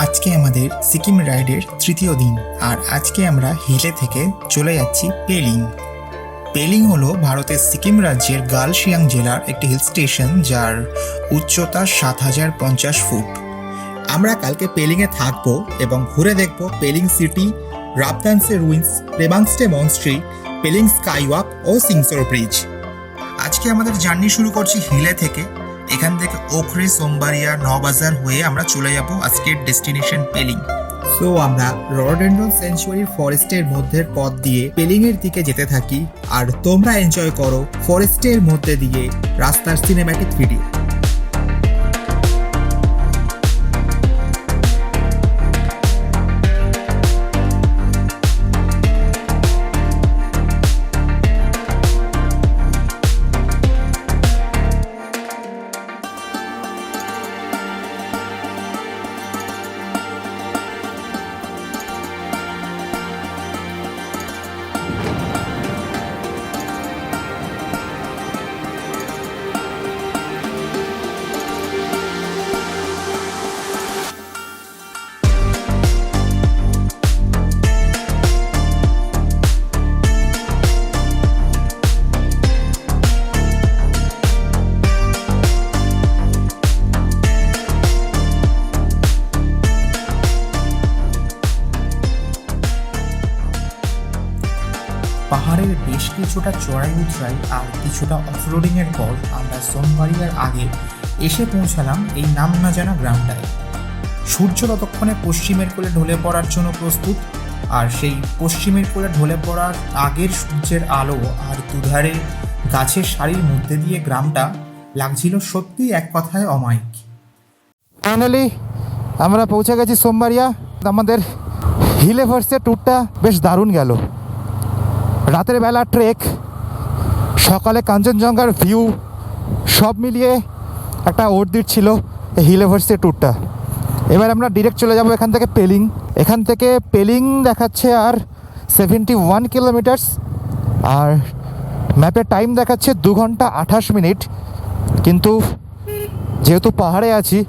আজকে আমাদের সিকিম রাইডের তৃতীয় দিন, আর আজকে আমরা হিলে থেকে চলে যাচ্ছি পেলিং। পেলিং হলো ভারতের সিকিম রাজ্যের গালসিয়াং জেলার একটি হিল স্টেশন, যার উচ্চতা 7050 ফুট। আমরা কালকে পেলিংয়ে থাকবো এবং ঘুরে দেখবো পেলিং সিটি, রাবদানসে রুইন্স, প্রেবাংস্টে মনস্ট্রি, পেলিং স্কাইওয়াক ও সিংসোর ব্রিজ। আজকে আমাদের জার্নি শুরু করছি হিলে থেকে। এখান থেকে ওখরে, সোমবারিয়া, নবাজার হয়ে আমরা চলে যাব আজকের ডেস্টিনেশন পেলিং। সো আমরা রডেন্ড্রন স্যাংচুয়ারি ফরেস্টের মধ্যের পথ দিয়ে পেলিং এর দিকে যেতে থাকি, আর তোমরা এনজয় করো ফরেস্টের মধ্যে দিয়ে রাস্তার সিনেম্যাটিক ভিডিও। পাহাড়ের বেশ কিছুটা চড়াই উতরাই আর কিছুটা অফরোডিংয়ের পর আমরা সোমবারিয়ার আগে এসে পৌঁছালাম এই নাম না জানা গ্রামটায়। সূর্য ততক্ষণে পশ্চিমের কোলে ঢলে পড়ার জন্য প্রস্তুত, আর সেই পশ্চিমের কোলে ঢলে পড়ার আগের সূর্যের আলো আর দুধারে গাছের সারির মধ্যে দিয়ে গ্রামটা লাগছিল সত্যি এক কথায় অমায়িক। ফাইনালি আমরা পৌঁছে গেছি সোমবারিয়া। আমাদের হিল এভার্সের ট্যুরটা বেশ দারুণ গেল। রাতের বেলা ট্রেক, সকালে কাঞ্চনজঙ্ঘার ভিউ, সব মিলিয়ে একটা ওর্দির ছিল এই হিল এভার্সের ট্যুরটা। এবার আমরা ডিরেক্ট চলে যাব এখান থেকে পেলিং। এখান থেকে পেলিং দেখাচ্ছে আর 71 কিলোমিটার্স, আর ম্যাপে টাইম দেখাচ্ছে 2 ঘন্টা 28 মিনিট। কিন্তু যেহেতু পাহাড়ে আছি,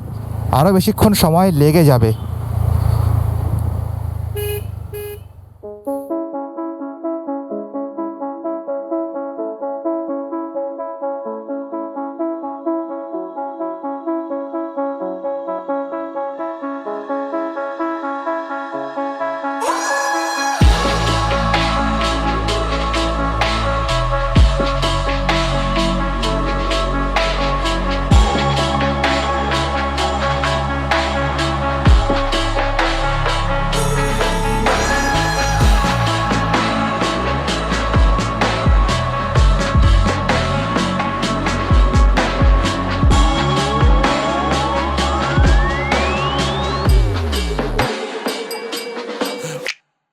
আরও বেশিক্ষণ সময় লেগে যাবে।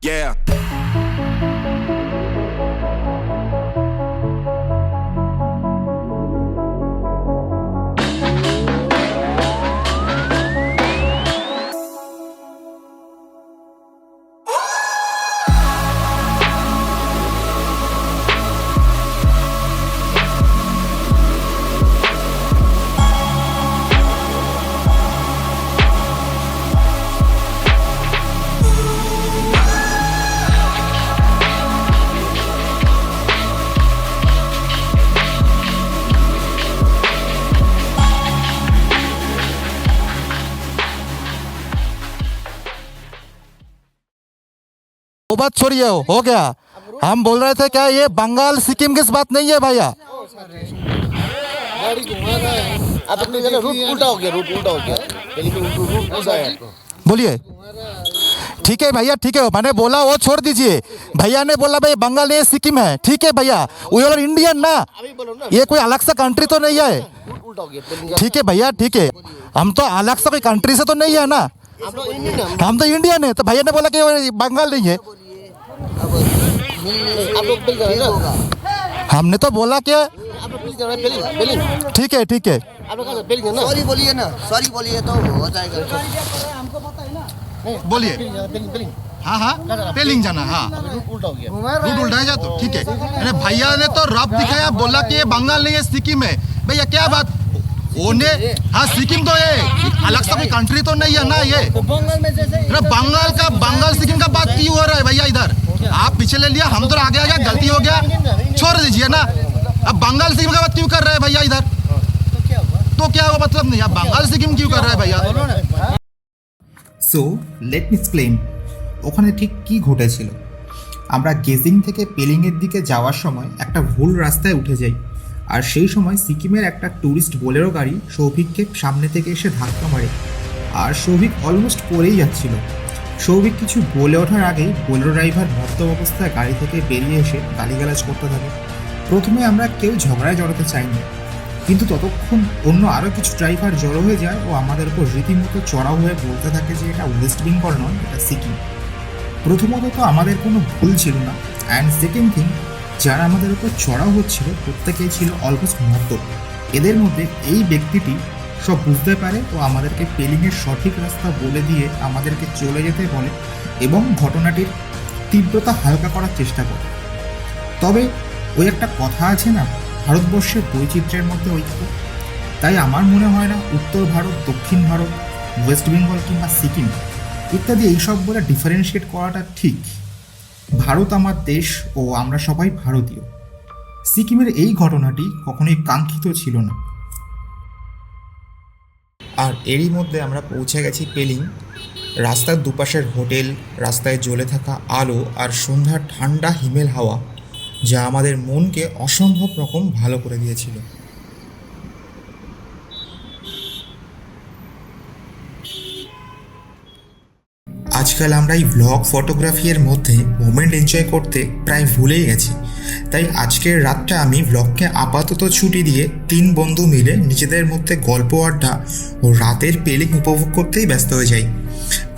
Yeah. वो बात छोड़िए, हो गया। हम बोल रहे थे क्या ये बंगाल सिक्किम की बात नहीं है भैया। आप अपने जगह रूट उल्टा हो गया, रूट उल्टा हो गया। रूट उल्टा है। बोलिए। ठीक है भैया, ठीक है। मैंने बोला वो छोड़ दीजिए। भैया ने बोला भाई बंगाल नहीं सिक्किम है। ठीक है भैया, वी आर इंडियन ना, ये कोई अलग सा कंट्री तो नहीं है। रूट उल्टा हो गया। ठीक है भैया, ठीक है। हम तो अलग सा कोई कंट्री से तो नहीं है ना, हम लोग इंडियन हैं। हम तो इंडियन है। तो भैया ने बोला कि बंगाल नहीं है। आप लोग पेलिंग जा रहे हैं ना? हमने तो बोला कि आप लोग पेलिंग जा रहे हैं, पेलिंग पेलिंग। ठीक है, ठीक है। आप लोग कहाँ से पेलिंग है ना? सॉरी बोलिए ना, सॉरी बोलिए तो हो जाएगा। बोलिए। पेलिंग जा रहे हैं, पेलिंग पेलिंग। हाँ हाँ, पेलिंग जाना। हाँ, रूट उल्टा हो गया। रूट उल्टा है जा तो ठीक है। अरे भैया ने तो रब दिखाया, बोला कि ये बंगाल नहीं है सिक्किम है। भैया क्या बात, ओने हाँ सिक्किम तो है, अलग सा कोई कंट्री तो नहीं है ना ये। बंगाल में जैसे ना बंगाल सिक्किम का बात क्यों हो रहा है भैया इधर? आप पीछे ले लिया, हम तो आगे आ गया, गलती हो गया, छोड़ दीजिए ना। अब बंगाल सिक्किम का बात क्यों कर रहे हैं भैया इधर? तो क्या हुआ मतलब नहीं, आप बंगाल सिक्किम क्यों कर रहे हैं भैया? সো লেট মি এক্সপ্লেইন ওখানে ঠিক কী ঘটেছিল। আমরা গেজিং থেকে পেলিংয়ের দিকে যাওয়ার সময় একটা ভুল রাস্তায় উঠে যাই, আর সেই সময় সিকিমের একটা ট্যুরিস্ট বোলেরো গাড়ি সৌভিককে সামনে থেকে এসে ধাক্কা মারে, আর সৌভিক অলমোস্ট পড়েই যাচ্ছিল। সৌভিক কিছু বলে ওঠার আগেই বোলেরো ড্রাইভার মদ্য অবস্থায় গাড়ি থেকে বেরিয়ে এসে গালিগালাজ করতে থাকে। প্রথমে আমরা কেউ ঝগড়ায় জড়াতে চাইনি, কিন্তু ততক্ষণ অন্য আরও কিছু ড্রাইভার জড়ো হয়ে যায় ও আমাদের উপর রীতিমতো চড়াও হয়ে বলতে থাকে যে এটা ওয়েস্ট বেঙ্গল নয়, এটা সিকিম। প্রথমত তো আমাদের কোনো ভুল ছিল না, অ্যান্ড সেকেন্ড থিং, যারা আমাদের উপর চড়াও হচ্ছিল প্রত্যেকেই ছিল অলমোস্ট মদ্য। এদের মধ্যে এই ব্যক্তিটি সব বুঝতে পারে ও আমাদেরকে পেলিংয়ের সঠিক রাস্তা বলে দিয়ে আমাদেরকে চলে যেতে বলে এবং ঘটনাটির তীব্রতা হালকা করার চেষ্টা করে। তবে ওই একটা কথা আছে না, ভারতবর্ষের বৈচিত্র্যের মধ্যে ঐক্য। তাই আমার মনে হয় না উত্তর ভারত, দক্ষিণ ভারত, ওয়েস্ট বেঙ্গল কিংবা সিকিম ইত্যাদি এইসব বলে ডিফারেন্সিয়েট করাটা ঠিক। ভারত আমার দেশ ও আমরা সবাই ভারতীয়। সিকিমের এই ঘটনাটি কখনোই কাঙ্ক্ষিত ছিল না। আর এরই মধ্যে আমরা পৌঁছে গেছি পেলিং। রাস্তার দুপাশের হোটেল, রাস্তায় জ্বলে থাকা আলো আর সন্ধ্যার ঠান্ডা হিমেল হাওয়া, যা আমাদের মনকে অসম্ভব রকম ভালো করে দিয়েছিল। আজকাল আমরা এই ভ্লগ ফটোগ্রাফি এর মধ্যে মোমেন্ট এনজয় করতে প্রায় ভুলেই গেছি। তাই আজকের রাতটা আমি ভ্লগকে আপাতত ছুটি দিয়ে 3 বন্ধু মিলে নিজেদের মধ্যে গল্প আড্ডা ও রাতের পেলিং উপভোগ করতেই ব্যস্ত হয়ে যাই।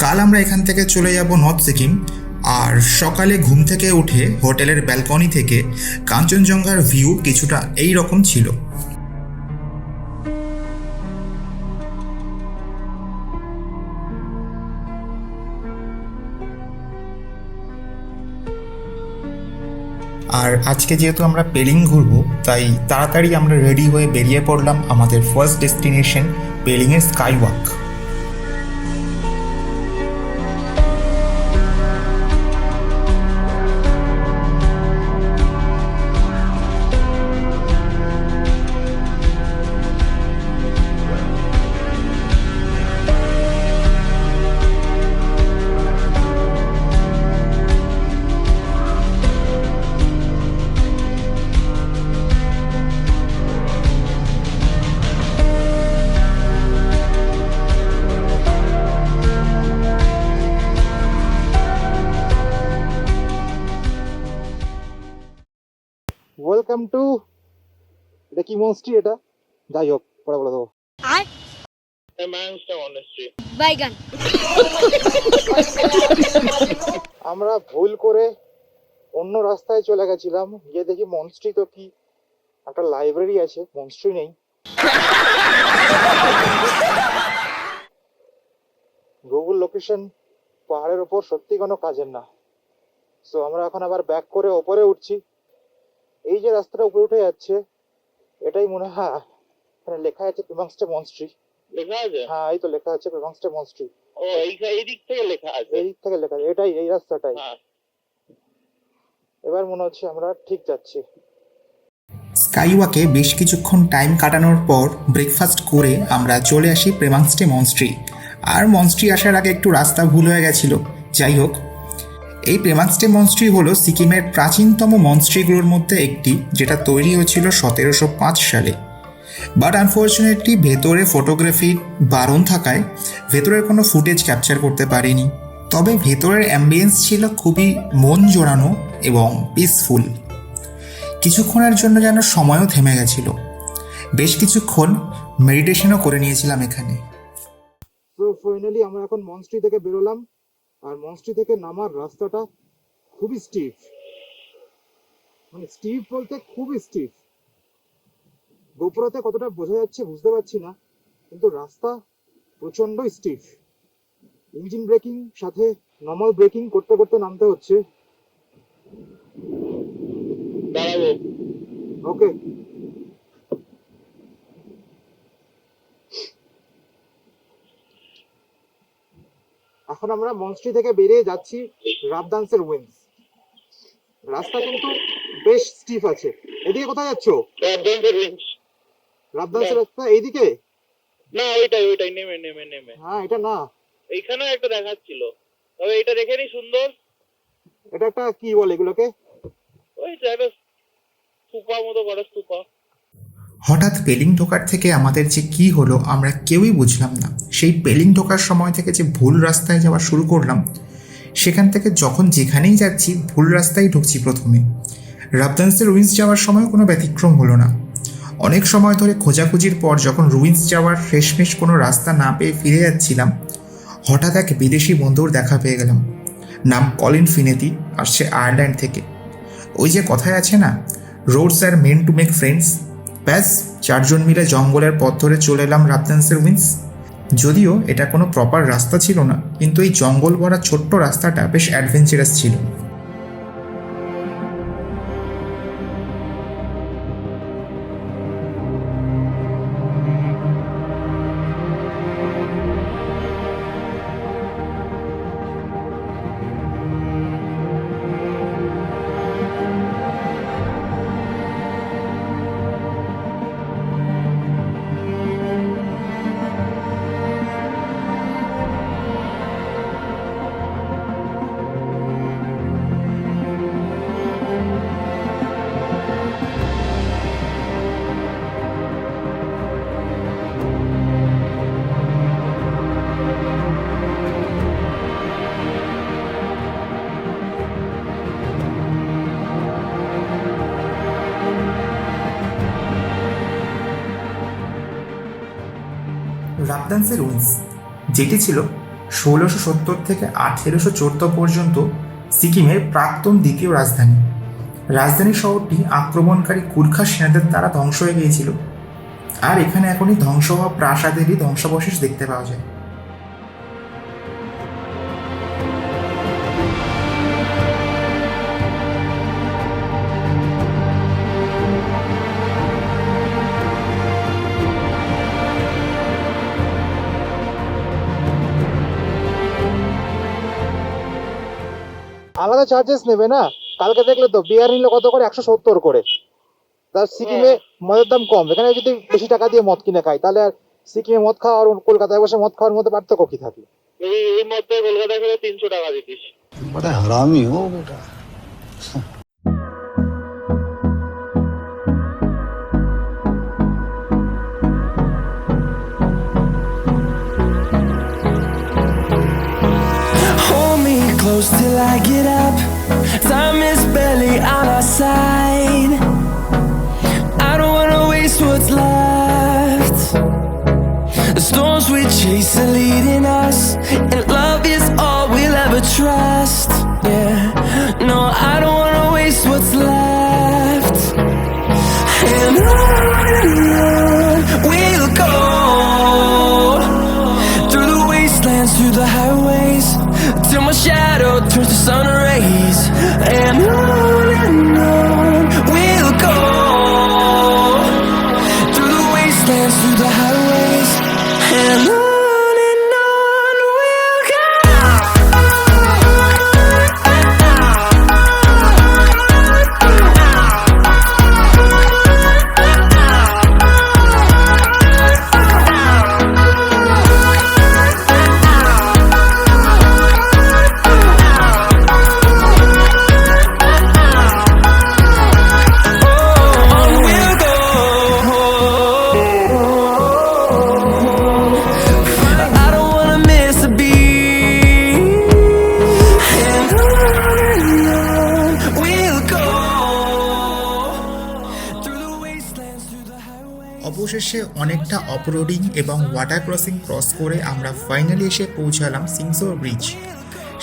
কাল আমরা এখান থেকে চলে যাব নর্থ সিকিম, আর সকালে ঘুম থেকে উঠে হোটেলের ব্যালকনি থেকে কাঞ্চনজঙ্ঘার ভিউ কিছুটা এই রকম ছিল। আর আজকে যেহেতু আমরা পেলিং ঘুরবো, তাই তাড়াতাড়ি আমরা রেডি হয়ে বেরিয়ে পড়লাম আমাদের ফার্স্ট ডেস্টিনেশন পেলিংয়ের স্কাই ওয়াক। ওয়েলকাম টু, এটা কি মনস্ট্রি? এটা যাই হোক পরে বলে দেবো। বাইগান। আমরা ভুল করে অন্য রাস্তায় চলে গেছিলাম, গিয়ে দেখি মনস্ট্রি তো কি একটা লাইব্রেরি আছে, মনস্ট্রি নেই। গুগল লোকেশন পাহাড়ের ওপর সত্যি কোনো কাজের না। সো আমরা এখন আবার ব্যাক করে ওপরে উঠছি। এই যে রাস্তাটা উপরে উঠে যাচ্ছে, এটাই মনে হয় এখানে লেখা আছে পেমাংস্টে মনস্ট্রি। লেখা আছে? হ্যাঁ, এই তো লেখা আছে পেমাংস্টে মনস্ট্রি। ও এই দিক থেকে লেখা আছে? এই দিক থেকে লেখা আছে, এটাই, এই রাস্তাটাই। হ্যাঁ, এবার মনে হচ্ছে আমরা ঠিক যাচ্ছি। স্কাইওয়াকে বেশ কিছুক্ষণ টাইম কাটানোর পর ব্রেকফাস্ট করে আমরা চলে আসি প্রেমাংস্টে মনস্ট্রি। আর মনস্ট্রি আসার আগে একটু রাস্তা ভুল হয়ে গেছিল। যাই হোক, এই প্রেমাংস্টে মনস্ট্রি হলো সিকিমের প্রাচীনতম মনস্ট্রিগুলোর মধ্যে একটি, যেটা তৈরি হয়েছিল 1705 সালে। বাট আনফর্চুনেটলি ভেতরে ফটোগ্রাফি বারণ থাকায় ভেতরের কোনো ফুটেজ ক্যাপচার করতে পারিনি। তবে ভেতরের অ্যাম্বিয়েন্স ছিল খুবই মন জোড়ানো এবং পিসফুল। কিছুক্ষণের জন্য যেন সময়ও থেমে গেছিল। বেশ কিছুক্ষণ মেডিটেশনও করে নিয়েছিলাম এখানে। তো ফাইনালি আমরা এখন মনস্ট্রি থেকে বেরোলাম, আর মনস্ট্রি থেকে নামার রাস্তাটা খুবই স্টিফ, মানে স্টিফ বলতে খুবই স্টিফ। গোপুরাতে কতটা বোঝা যাচ্ছে বুঝতে পারছি না, কিন্তু রাস্তা প্রচন্ড স্টিফ। ইঞ্জিন ব্রেকিং সাথে নর্মাল ব্রেকিং করতে করতে নামতে হচ্ছে। দাঁড়াবো। ওকে, এখন আমরা মনস্ট্রি থেকে বেরিয়ে যাচ্ছি রাবদান্সের উইন্স। রাস্তা কিন্তু বেশ স্টিফ আছে। এদিকে কোথায় যাচ্ছ? রাবদান্সের রাস্তা এইদিকে? না ওইটাই নেমে নেমে নেমে হ্যাঁ, এটা না, এইখানেও একটা দেখাচ্ছিল, তবে এটা দেখে নি সুন্দর। এটা একটা কি বলে এগুলোকে? ওই একটা স্তূপা মতো করা স্তূপা। হঠাৎ পেলিং ঢোকার থেকে আমাদের যে কি হলো আমরা কেউই বুঝলাম না। সেই পেলিং ঢোকার সময় থেকে যে ভুল রাস্তায় যাওয়া শুরু করলাম, সেখান থেকে যখন যেখানেই যাচ্ছি ভুল রাস্তায় ঢুকছি। প্রথমে রাবদান্সের রুইন্স যাওয়ার সময় কোনো ব্যতিক্রম হলো না। অনেক সময় ধরে খোঁজাখুঁজির পর যখন রুইন্স যাওয়ার শেষমেশ কোনো রাস্তা না পেয়ে ফিরে যাচ্ছিলাম, হঠাৎ এক বিদেশি বন্ধুর দেখা পেয়ে গেলাম। নাম কলিন ফিনেতি, আসছে আয়ারল্যান্ড থেকে। ওই যে কথায় আছে না, roads are meant to make friends. ব্যাস 4 জন মিলে জঙ্গলের পথ ধরে চলে এলাম রাবদান্সের উইন্স। যদিও এটা কোনো প্রপার রাস্তা ছিল না, কিন্তু এই জঙ্গল ভরা ছোট্ট রাস্তাটা বেশ অ্যাডভেঞ্চারাস ছিল। রাবদান্সের রুইন্স, যেটি ছিল 1670 থেকে 1814 পর্যন্ত সিকিমের প্রাক্তন দ্বিতীয় রাজধানী। রাজধানী শহরটি আক্রমণকারী কুর্খা সেনাদের দ্বারা ধ্বংস হয়ে গিয়েছিল, আর এখানে এখনই ধ্বংস হওয়া প্রাসাদেরই ধ্বংসাবশেষ দেখতে পাওয়া যায়। আলাদা চার্জেস নেবে না? কালকে দেখলে তো বিয়ার নিলে কত করে? 170 করে। তার সিকিমে মদের দাম কম। এখানে যদি বেশি টাকা দিয়ে মদ কিনে খাই, তাহলে আর সিকিমে মদ খাওয়া আর কলকাতায় বসে মদ খাওয়ার মধ্যে পার্থক্য কি থাকে? এই মধ্যে কলকাতায় গেলে 300 টাকা দিতিস। बड़ा हरामी हो बेटा। Hold me close till I get up. Time is barely on our side. I don't wanna waste what's left. The storms we chase are leading us, and love is all we'll ever trust. Yeah, no, I don't wanna waste what's left. And on we'll go, through the wastelands, through the highways, till my shadow turns to sun rays. And on we'll go, through the wastelands, through the highways. And on we'll go. I don't wanna miss a beat. And on we'll go, through the wastelands, through the highways. অবশেষে অনেকটা off-roading এবং water crossing cross করে আমরা finally এসে পৌঁছালাম Singshore bridge.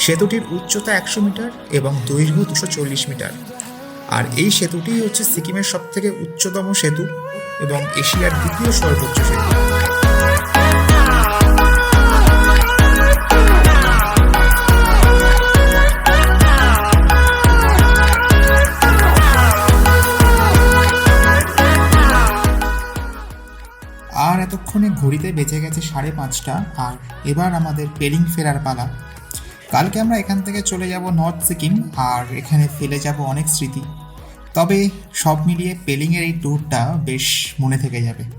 সেতুটির উচ্চতা 100 metre এবং দৈর্ঘ্য 240 মিটার। আর এই সেতুটিই হচ্ছে সিকিমের সবথেকে উচ্চতম সেতু এবং এশিয়ার দ্বিতীয় সর্বোচ্চ সেতু। আর এতক্ষণে ঘড়িতে বেজে গেছে 5:30, আর এবার আমাদের পেলিং ফেরার পালা। কালকে আমরা এখান থেকে চলে যাব নর্থ সিকিম, আর এখানে ফেলে যাব অনেক স্মৃতি। তবে সব মিলিয়ে পেলিংয়ের এই ট্যুরটা বেশ মনে থেকে যাবে।